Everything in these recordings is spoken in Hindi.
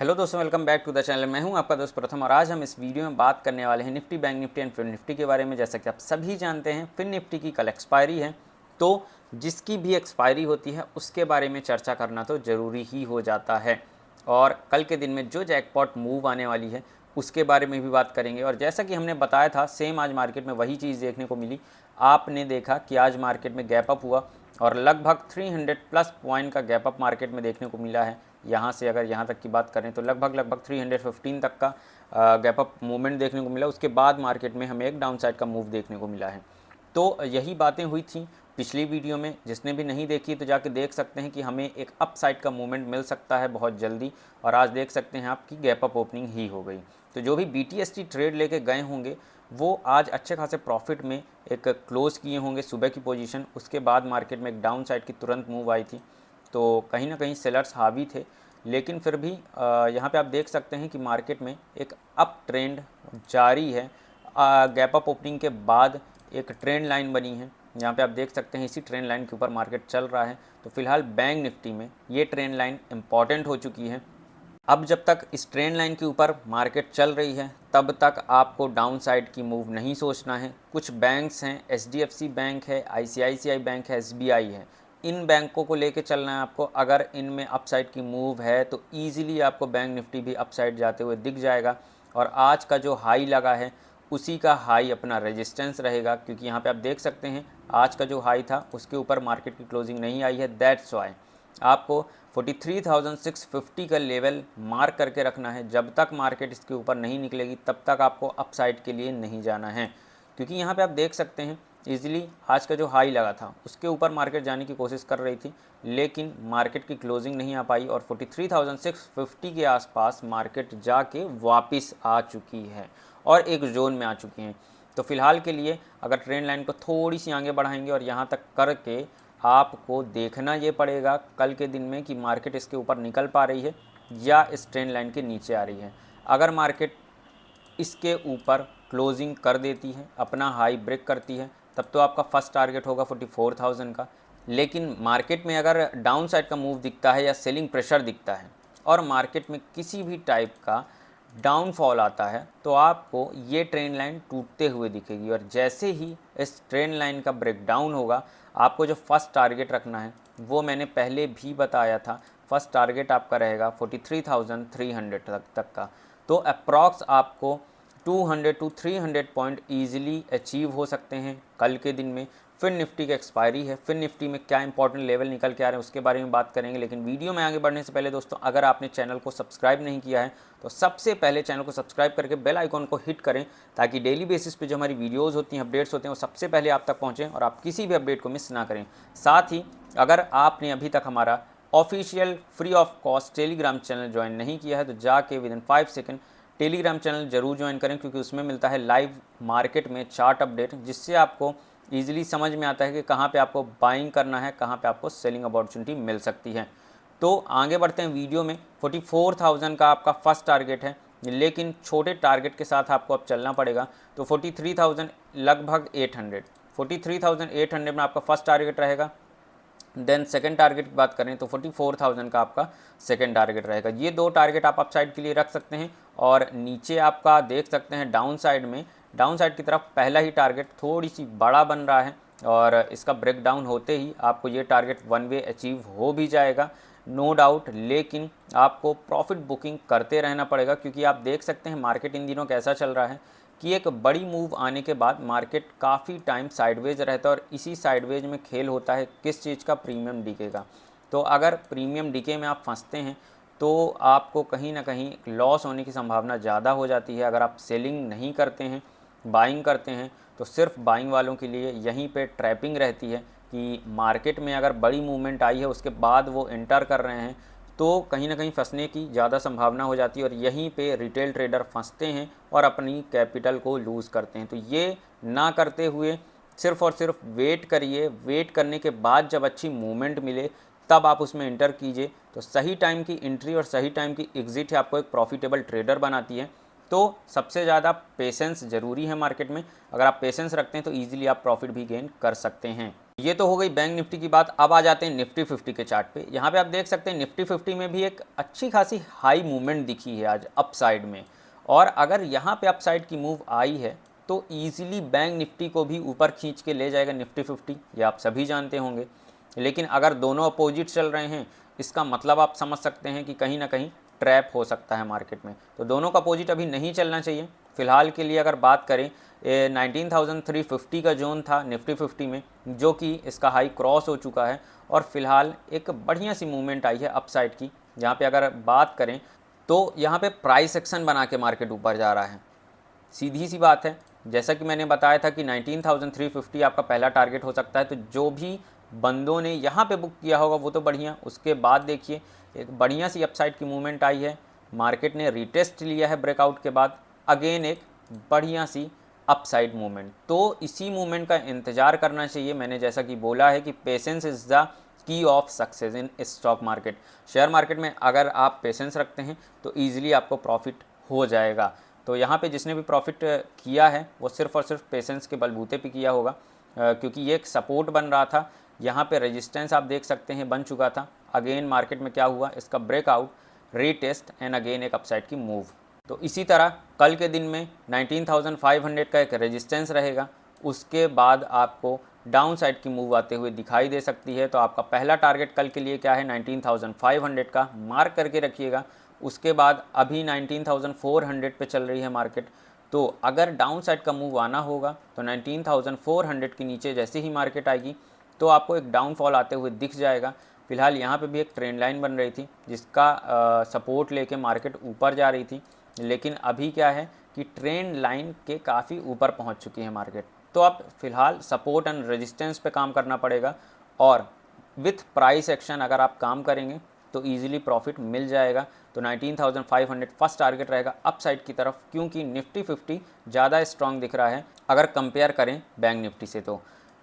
हेलो दोस्तों, welcome back to the channel. मैं हूं आपका दोस्त प्रथम और आज हम इस वीडियो में बात करने वाले हैं Nifty, bank Nifty and fin Nifty के बारे में। जैसा कि आप सभी जानते हैं, फिन निफ्टी की कल एक्सपायरी है, तो जिसकी भी एक्सपायरी होती है उसके बारे में चर्चा करना तो ज़रूरी ही हो जाता है। और कल के दिन में जो जैकपॉट मूव आने वाली है उसके बारे में भी बात करेंगे। और जैसा कि हमने बताया था, सेम आज मार्केट में वही चीज़ देखने को मिली। आपने देखा कि आज मार्केट में गैप अप हुआ और लगभग 300 प्लस पॉइंट का गैप अप मार्केट में देखने को मिला है। यहाँ से अगर यहाँ तक की बात करें तो लगभग 315 तक का गैप अप मूवमेंट देखने को मिला। उसके बाद मार्केट में हमें एक डाउन साइड का मूव देखने को मिला है। तो यही बातें हुई थी पिछली वीडियो में। जिसने भी नहीं देखी तो जाके देख सकते हैं कि हमें एक अप साइड का मूवमेंट मिल सकता है बहुत जल्दी। और आज देख सकते हैं आपकी गैप अप ओपनिंग ही हो गई। तो जो भी BTST ट्रेड लेके गए होंगे वो आज अच्छे खासे प्रॉफिट में एक क्लोज़ किए होंगे सुबह की पोजीशन। उसके बाद मार्केट में एक डाउन साइड की तुरंत मूव आई थी, तो कहीं ना कहीं सेलर्स हावी थे। लेकिन फिर भी यहाँ पे आप देख सकते हैं कि मार्केट में एक अप ट्रेंड जारी है। गैप अप ओपनिंग के बाद एक ट्रेंड लाइन बनी है, यहाँ पे आप देख सकते हैं इसी ट्रेंड लाइन के ऊपर मार्केट चल रहा है। तो फिलहाल बैंक निफ्टी में ये ट्रेंड लाइन इम्पॉर्टेंट हो चुकी है। अब जब तक इस ट्रेंड लाइन के ऊपर मार्केट चल रही है तब तक आपको डाउन साइड की मूव नहीं सोचना है। कुछ बैंक्स हैं, HDFC बैंक है, ICICI बैंक है, SBI है, इन बैंकों को लेके चलना है आपको। अगर इनमें अपसाइड की मूव है तो ईजिली आपको बैंक निफ्टी भी अपसाइड जाते हुए दिख जाएगा। और आज का जो हाई लगा है उसी का हाई अपना रेजिस्टेंस रहेगा, क्योंकि यहाँ पे आप देख सकते हैं आज का जो हाई था उसके ऊपर मार्केट की क्लोजिंग नहीं आई है। दैट्स वाई आपको 43,650 का लेवल मार्क करके रखना है। जब तक मार्केट इसके ऊपर नहीं निकलेगी तब तक आपको अपसाइड के लिए नहीं जाना है, क्योंकि यहाँ पे आप देख सकते हैं इजीली आज का जो हाई लगा था उसके ऊपर मार्केट जाने की कोशिश कर रही थी, लेकिन मार्केट की क्लोजिंग नहीं आ पाई और 43,650 के आसपास मार्केट जाके वापस आ चुकी है और एक जोन में आ चुकी हैं। तो फिलहाल के लिए अगर ट्रेंड लाइन को थोड़ी सी आगे बढ़ाएंगे और यहाँ तक करके आपको देखना ये पड़ेगा कल के दिन में कि मार्केट इसके ऊपर निकल पा रही है या इस ट्रेंड लाइन के नीचे आ रही है। अगर मार्केट इसके ऊपर क्लोजिंग कर देती है, अपना हाई ब्रेक करती है, तब तो आपका फर्स्ट टारगेट होगा 44,000 का। लेकिन मार्केट में अगर डाउन साइड का मूव दिखता है या सेलिंग प्रेशर दिखता है और मार्केट में किसी भी टाइप का डाउनफॉल आता है तो आपको ये ट्रेंड लाइन टूटते हुए दिखेगी। और जैसे ही इस ट्रेंड लाइन का ब्रेकडाउन होगा आपको जो फर्स्ट टारगेट रखना है वो मैंने पहले भी बताया था। फर्स्ट टारगेट आपका रहेगा 43,300 तक का। तो अप्रॉक्स आपको 200 टू 300 पॉइंट ईजिली अचीव हो सकते हैं कल के दिन में। फिन निफ्टी की एक्सपायरी है, फिन निफ्टी में क्या इंपॉर्टेंट लेवल निकल के आ रहे हैं उसके बारे में बात करेंगे। लेकिन वीडियो में आगे बढ़ने से पहले दोस्तों, अगर आपने चैनल को सब्सक्राइब नहीं किया है तो सबसे पहले चैनल को सब्सक्राइब करके बेल आइकॉन को हिट करें, ताकि डेली बेसिस पे जो हमारी वीडियोज़ होती हैं, अपडेट्स होते हैं, वो सबसे पहले आप तक पहुँचें और आप किसी भी अपडेट को मिस ना करें। साथ ही अगर आपने अभी तक हमारा official free of cost Telegram channel join नहीं किया है तो जाके विदिन 5 सेकेंड टेलीग्राम चैनल जरूर ज्वाइन करें, क्योंकि उसमें मिलता है लाइव मार्केट में चार्ट अपडेट, जिससे आपको ईजिली समझ में आता है कि कहाँ पे आपको बाइंग करना है, कहाँ पे आपको सेलिंग अपॉर्चुनिटी मिल सकती है। तो आगे बढ़ते हैं वीडियो में। 44,000 का आपका फर्स्ट टारगेट है, लेकिन छोटे टारगेट के साथ आपको अब चलना पड़ेगा। तो 43,000 लगभग 800, 43,800 में आपका फर्स्ट टारगेट रहेगा। देन सेकंड टारगेट की बात करें तो 44,000 का आपका सेकंड टारगेट रहेगा। ये दो टारगेट आप अपसाइड के लिए रख सकते हैं। और नीचे आपका देख सकते हैं डाउन साइड में, डाउन साइड की तरफ पहला ही टारगेट थोड़ी सी बड़ा बन रहा है और इसका ब्रेक डाउन होते ही आपको ये टारगेट वन वे अचीव हो भी जाएगा, नो डाउट। लेकिन आपको प्रॉफिट बुकिंग करते रहना पड़ेगा, क्योंकि आप देख सकते हैं मार्केट इन दिनों कैसा चल रहा है कि एक बड़ी मूव आने के बाद मार्केट काफ़ी टाइम साइडवेज रहता है और इसी साइडवेज में खेल होता है किस चीज़ का, प्रीमियम डीके का। तो अगर प्रीमियम डीके में आप फंसते हैं तो आपको कहीं ना कहीं लॉस होने की संभावना ज़्यादा हो जाती है। अगर आप सेलिंग नहीं करते हैं, बाइंग करते हैं, तो सिर्फ बाइंग वालों के लिए यहीं पे ट्रैपिंग रहती है कि मार्केट में अगर बड़ी मूवमेंट आई है उसके बाद वो एंटर कर रहे हैं तो कहीं ना कहीं फंसने की ज़्यादा संभावना हो जाती है और यहीं पे रिटेल ट्रेडर फंसते हैं और अपनी कैपिटल को लूज़ करते हैं। तो ये ना करते हुए सिर्फ़ और सिर्फ वेट करिए। वेट करने के बाद जब अच्छी मूवमेंट मिले तब आप उसमें एंटर कीजिए। तो सही टाइम की एंट्री और सही टाइम की एग्ज़िट है आपको एक प्रॉफिटेबल ट्रेडर बनाती है। तो सबसे ज़्यादा पेशेंस ज़रूरी है मार्केट में। अगर आप पेशेंस रखते हैं तो ईजिली आप प्रॉफिट भी गेन कर सकते हैं। ये तो हो गई बैंक निफ्टी की बात। अब आ जाते हैं निफ्टी 50 के चार्ट पे। यहाँ पे आप देख सकते हैं निफ्टी 50 में भी एक अच्छी खासी हाई मूवमेंट दिखी है आज अपसाइड में, और अगर यहाँ पे अपसाइड की मूव आई है तो ईजिली बैंक निफ्टी को भी ऊपर खींच के ले जाएगा निफ्टी 50, ये आप सभी जानते होंगे। लेकिन अगर दोनों अपोजिट चल रहे हैं, इसका मतलब आप समझ सकते हैं कि कहीं ना कहीं ट्रैप हो सकता है मार्केट में। तो दोनों का अपोजिट अभी नहीं चलना चाहिए। फ़िलहाल के लिए अगर बात करें 19,350 का जोन था निफ्टी 50 में, जो कि इसका हाई क्रॉस हो चुका है, और फिलहाल एक बढ़िया सी मूवमेंट आई है अपसाइड की। जहाँ पे अगर बात करें तो यहाँ पे प्राइस एक्शन बना के मार्केट ऊपर जा रहा है। सीधी सी बात है, जैसा कि मैंने बताया था कि 19,350 आपका पहला टारगेट हो सकता है। तो जो भी बंदों ने यहाँ पे बुक किया होगा वो तो बढ़िया। उसके बाद देखिए एक बढ़िया सी अपसाइड की मूवमेंट आई है, मार्केट ने रिटेस्ट लिया है ब्रेकआउट के बाद, अगेन एक बढ़िया सी अपसाइड मूवमेंट। तो इसी मूवमेंट का इंतज़ार करना चाहिए। मैंने जैसा कि बोला है कि patience is the key of success in stock market. Share market में अगर आप पेशेंस रखते हैं तो ईजिली आपको प्रॉफिट हो जाएगा। तो यहाँ पे जिसने भी प्रॉफिट किया है वो सिर्फ़ और सिर्फ पेशेंस के बलबूते पे किया होगा, क्योंकि ये एक सपोर्ट बन रहा था। यहाँ पे रेजिस्टेंस आप देख सकते हैं बन चुका था। अगेन मार्केट में क्या हुआ, इसका ब्रेकआउट, रीटेस्ट एंड अगेन एक अपसाइड की मूव। तो इसी तरह कल के दिन में 19,500 का एक रेजिस्टेंस रहेगा, उसके बाद आपको डाउन साइड की मूव आते हुए दिखाई दे सकती है। तो आपका पहला टारगेट कल के लिए क्या है, 19,500 का मार्क करके रखिएगा। उसके बाद अभी 19,400 पे चल रही है मार्केट। तो अगर डाउन साइड का मूव आना होगा तो 19,400 के नीचे जैसे ही मार्केट आएगी तो आपको एक डाउनफॉल आते हुए दिख जाएगा। फिलहाल यहाँ पे भी एक ट्रेंड लाइन बन रही थी जिसका सपोर्ट लेके मार्केट ऊपर जा रही थी, लेकिन अभी क्या है कि ट्रेंड लाइन के काफ़ी ऊपर पहुँच चुकी है मार्केट। तो अब फिलहाल सपोर्ट एंड रेजिस्टेंस पे काम करना पड़ेगा, और विथ प्राइस एक्शन अगर आप काम करेंगे तो ईजिली प्रॉफिट मिल जाएगा। तो 19,500 फर्स्ट टारगेट रहेगा अपसाइड की तरफ, क्योंकि निफ्टी 50 ज़्यादा स्ट्रांग दिख रहा है अगर कंपेयर करें बैंक निफ्टी से।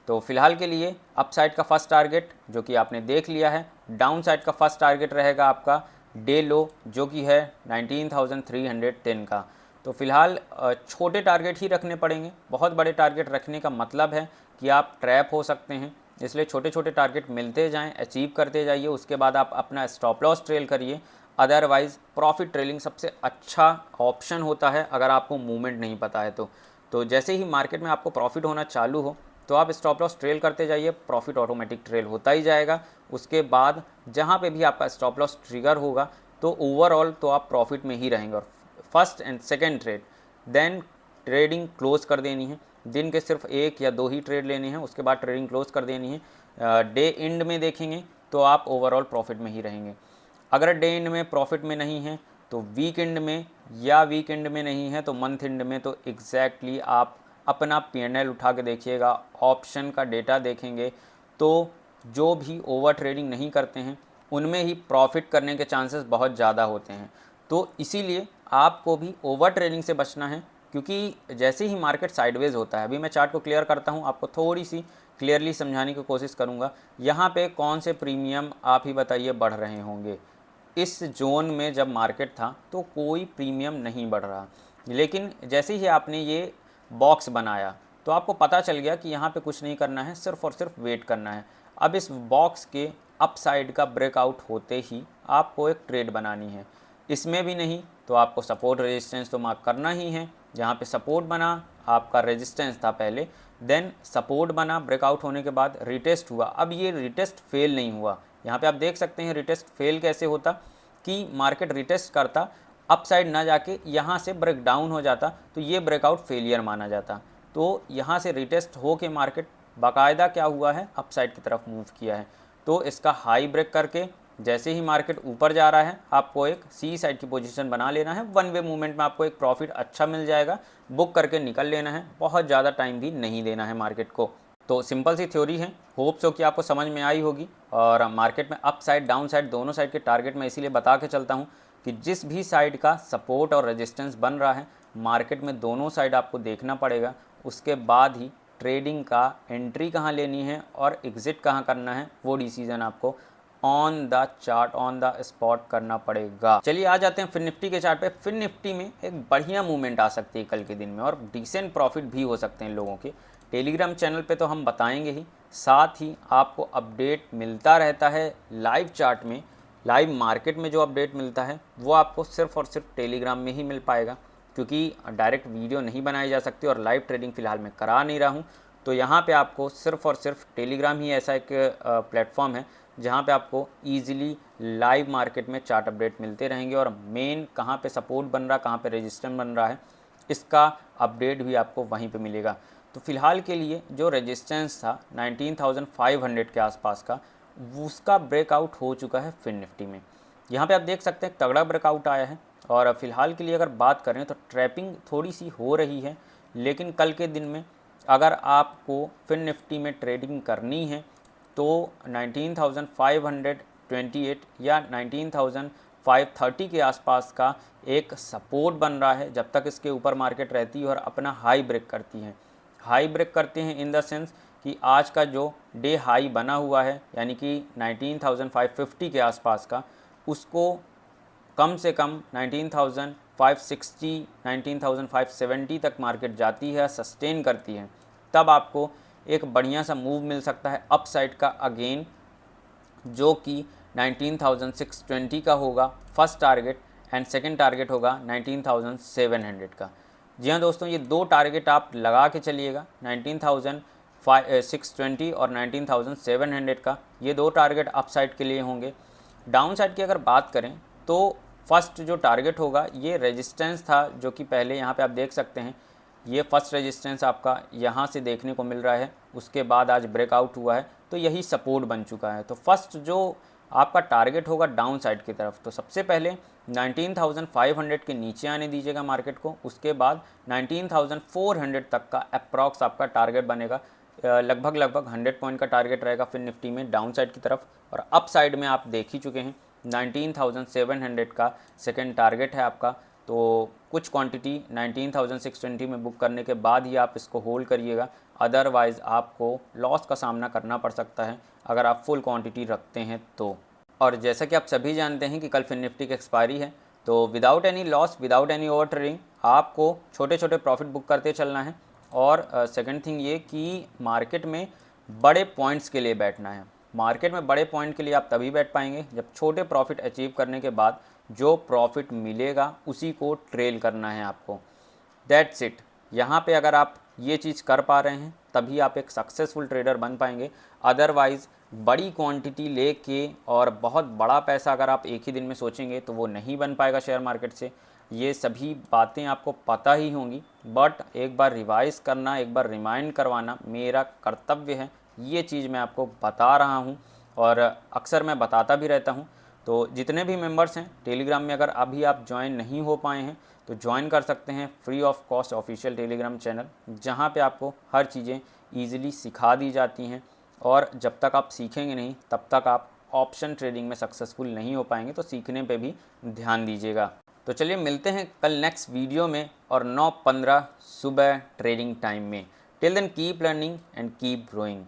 तो फिलहाल के लिए अपसाइड का फर्स्ट टारगेट जो कि आपने देख लिया है, डाउन साइड का फर्स्ट टारगेट रहेगा आपका डे लो जो कि है 19,310 का। तो फिलहाल छोटे टारगेट ही रखने पड़ेंगे। बहुत बड़े टारगेट रखने का मतलब है कि आप ट्रैप हो सकते हैं, इसलिए छोटे छोटे टारगेट मिलते जाएं, अचीव करते जाइए। उसके बाद आप अपना स्टॉप लॉस ट्रेल करिए। अदरवाइज़ प्रॉफिट ट्रेलिंग सबसे अच्छा ऑप्शन होता है अगर आपको मूवमेंट नहीं पता है तो जैसे ही मार्केट में आपको प्रॉफिट होना चालू हो तो आप स्टॉप लॉस ट्रेल करते जाइए, प्रॉफिट ऑटोमेटिक ट्रेल होता ही जाएगा। उसके बाद जहाँ पे भी आपका स्टॉप लॉस ट्रिगर होगा तो ओवरऑल तो आप प्रॉफिट में ही रहेंगे। और first and second trade then trading close कर देनी है। दिन के सिर्फ 1 या 2 ही ट्रेड लेने हैं, उसके बाद ट्रेडिंग क्लोज कर देनी है। डे एंड में देखेंगे तो आप ओवरऑल प्रॉफिट में ही रहेंगे। अगर डे एंड में प्रॉफिट में नहीं है तो वीकेंड में, या वीकेंड में नहीं है तो मंथ एंड में, तो एग्जैक्टली आप अपना P&L उठा के देखिएगा, ऑप्शन का डेटा देखेंगे तो जो भी ओवर ट्रेडिंग नहीं करते हैं उनमें ही प्रॉफिट करने के चांसेस बहुत ज़्यादा होते हैं। तो इसीलिए आपको भी ओवर ट्रेडिंग से बचना है, क्योंकि जैसे ही मार्केट साइडवेज होता है, अभी मैं चार्ट को क्लियर करता हूँ, आपको थोड़ी सी क्लियरली समझाने की कोशिश करूँगा। यहाँ पे कौन से प्रीमियम आप ही बताइए बढ़ रहे होंगे। इस जोन में जब मार्केट था तो कोई प्रीमियम नहीं बढ़ रहा, लेकिन जैसे ही आपने ये बॉक्स बनाया तो आपको पता चल गया कि यहाँ पे कुछ नहीं करना है, सिर्फ और सिर्फ वेट करना है। अब इस बॉक्स के अपसाइड का ब्रेकआउट होते ही आपको एक ट्रेड बनानी है। इसमें भी नहीं तो आपको सपोर्ट रेजिस्टेंस तो मार्क करना ही है। जहाँ पे सपोर्ट बना, आपका रेजिस्टेंस था पहले, देन सपोर्ट बना, ब्रेकआउट होने के बाद रिटेस्ट हुआ। अब ये रिटेस्ट फेल नहीं हुआ। यहाँ पे आप देख सकते हैं रिटेस्ट फेल कैसे होता, कि मार्केट रिटेस्ट करता, अपसाइड ना जाके यहाँ से ब्रेक डाउन हो जाता तो ये ब्रेकआउट फेलियर माना जाता। तो यहाँ से रिटेस्ट हो के मार्केट बाकायदा क्या हुआ है, अपसाइड की तरफ मूव किया है। तो इसका हाई ब्रेक करके जैसे ही मार्केट ऊपर जा रहा है आपको एक सी साइड की पोजीशन बना लेना है। वन वे मूवमेंट में आपको एक प्रॉफिट अच्छा मिल जाएगा, बुक करके निकल लेना है, बहुत ज़्यादा टाइम भी नहीं देना है मार्केट को। तो सिंपल सी थ्योरी है, होप सो कि आपको समझ में आई होगी। और मार्केट में अप साइड डाउन साइड दोनों साइड के टारगेट मैं इसीलिए बता के चलता हूँ कि जिस भी साइड का सपोर्ट और रेजिस्टेंस बन रहा है मार्केट में दोनों साइड आपको देखना पड़ेगा। उसके बाद ही ट्रेडिंग का एंट्री कहाँ लेनी है और एग्ज़िट कहाँ करना है वो डिसीज़न आपको on the chart on the spot करना पड़ेगा। चलिए आ जाते हैं फिन निफ्टी के चार्ट पे। फिन निफ्टी में एक बढ़िया मूवमेंट आ सकती है कल के दिन में, और डिसेंट प्रॉफिट भी हो सकते हैं लोगों के। टेलीग्राम चैनल पे तो हम बताएंगे ही, साथ ही आपको अपडेट मिलता रहता है लाइव चार्ट में, लाइव मार्केट में जो अपडेट मिलता है वो आपको सिर्फ और सिर्फ टेलीग्राम में ही मिल पाएगा, क्योंकि डायरेक्ट वीडियो नहीं बनाई जा सकती और लाइव ट्रेडिंग फ़िलहाल मैं करा नहीं रहा हूँ। तो यहाँ पे आपको सिर्फ और सिर्फ टेलीग्राम ही ऐसा एक प्लेटफॉर्म है जहाँ पे आपको ईजिली लाइव मार्केट में चार्ट अपडेट मिलते रहेंगे और मेन कहाँ पे सपोर्ट बन रहा, कहाँ पे रेजिस्टेंस बन रहा है, इसका अपडेट भी आपको वहीं पे मिलेगा। तो फ़िलहाल के लिए जो रेजिस्टेंस था 19,500 के आसपास का, उसका ब्रेकआउट हो चुका है फिन निफ्टी में। यहाँ पे आप देख सकते हैं तगड़ा ब्रेकआउट आया है और फ़िलहाल के लिए अगर बात करें तो ट्रैपिंग थोड़ी सी हो रही है, लेकिन कल के दिन में अगर आपको फिन निफ्टी में ट्रेडिंग करनी है तो 19,528 या 19,530 के आसपास का एक सपोर्ट बन रहा है। जब तक इसके ऊपर मार्केट रहती है और अपना हाई ब्रेक करती है, हाई ब्रेक करते हैं इन द सेंस कि आज का जो डे हाई बना हुआ है यानी कि 19,550 के आसपास का, उसको कम से कम 19,560 19,570 तक मार्केट जाती है, सस्टेन करती है, तब आपको एक बढ़िया सा मूव मिल सकता है अपसाइड का अगेन, जो कि 19,620 का होगा first target and second target होगा 19,700 का। जी हाँ दोस्तों, ये दो टारगेट आप लगा के चलिएगा, 19,620 और 19,700 का, ये दो टारगेट अपसाइड के लिए होंगे। डाउन साइड की अगर बात करें तो फर्स्ट जो टारगेट होगा ये रेजिस्टेंस था, जो कि पहले यहाँ पे आप देख सकते हैं, ये फर्स्ट रेजिस्टेंस आपका यहाँ से देखने को मिल रहा है, उसके बाद आज ब्रेकआउट हुआ है तो यही सपोर्ट बन चुका है। तो फर्स्ट जो आपका टारगेट होगा डाउन साइड की तरफ, तो सबसे पहले 19,500 के नीचे आने दीजिएगा मार्केट को, उसके बाद 19,400 तक का अप्रॉक्स आपका टारगेट बनेगा। लगभग 100 पॉइंट का टारगेट रहेगा फिर निफ्टी में डाउन साइड की तरफ, और अप साइड में आप देख ही चुके हैं 19,700 का सेकेंड टारगेट है आपका। तो कुछ क्वांटिटी 19,620 में बुक करने के बाद ही आप इसको होल्ड करिएगा, अदरवाइज़ आपको लॉस का सामना करना पड़ सकता है अगर आप फुल क्वांटिटी रखते हैं तो। और जैसा कि आप सभी जानते हैं कि कल फिन निफ्टी की एक्सपायरी है, तो without any loss, without any over trading आपको छोटे छोटे प्रॉफिट बुक करते चलना है। और सेकंड थिंग ये कि मार्केट में बड़े पॉइंट्स के लिए बैठना है। मार्केट में बड़े पॉइंट के लिए आप तभी बैठ पाएंगे जब छोटे प्रॉफिट अचीव करने के बाद जो प्रॉफिट मिलेगा उसी को ट्रेल करना है आपको। That's it. यहाँ पे अगर आप ये चीज़ कर पा रहे हैं तभी आप एक सक्सेसफुल ट्रेडर बन पाएंगे, अदरवाइज़ बड़ी क्वांटिटी लेके और बहुत बड़ा पैसा अगर आप एक ही दिन में सोचेंगे तो वो नहीं बन पाएगा शेयर मार्केट से। ये सभी बातें आपको पता ही होंगी, बट एक बार रिवाइज़ करना, एक बार रिमाइंड करवाना मेरा कर्तव्य है। ये चीज़ मैं आपको बता रहा हूँ और अक्सर मैं बताता भी रहता हूँ। तो जितने भी मेंबर्स हैं टेलीग्राम में, अगर अभी आप ज्वाइन नहीं हो पाए हैं तो ज्वाइन कर सकते हैं free of cost official Telegram channel, जहाँ पे आपको हर चीज़ें ईजिली सिखा दी जाती हैं। और जब तक आप सीखेंगे नहीं तब तक आप ऑप्शन ट्रेडिंग में सक्सेसफुल नहीं हो पाएंगे, तो सीखने पे भी ध्यान दीजिएगा। तो चलिए मिलते हैं कल नेक्स्ट वीडियो में और 9:15 सुबह ट्रेडिंग टाइम में। Till then keep learning and keep growing.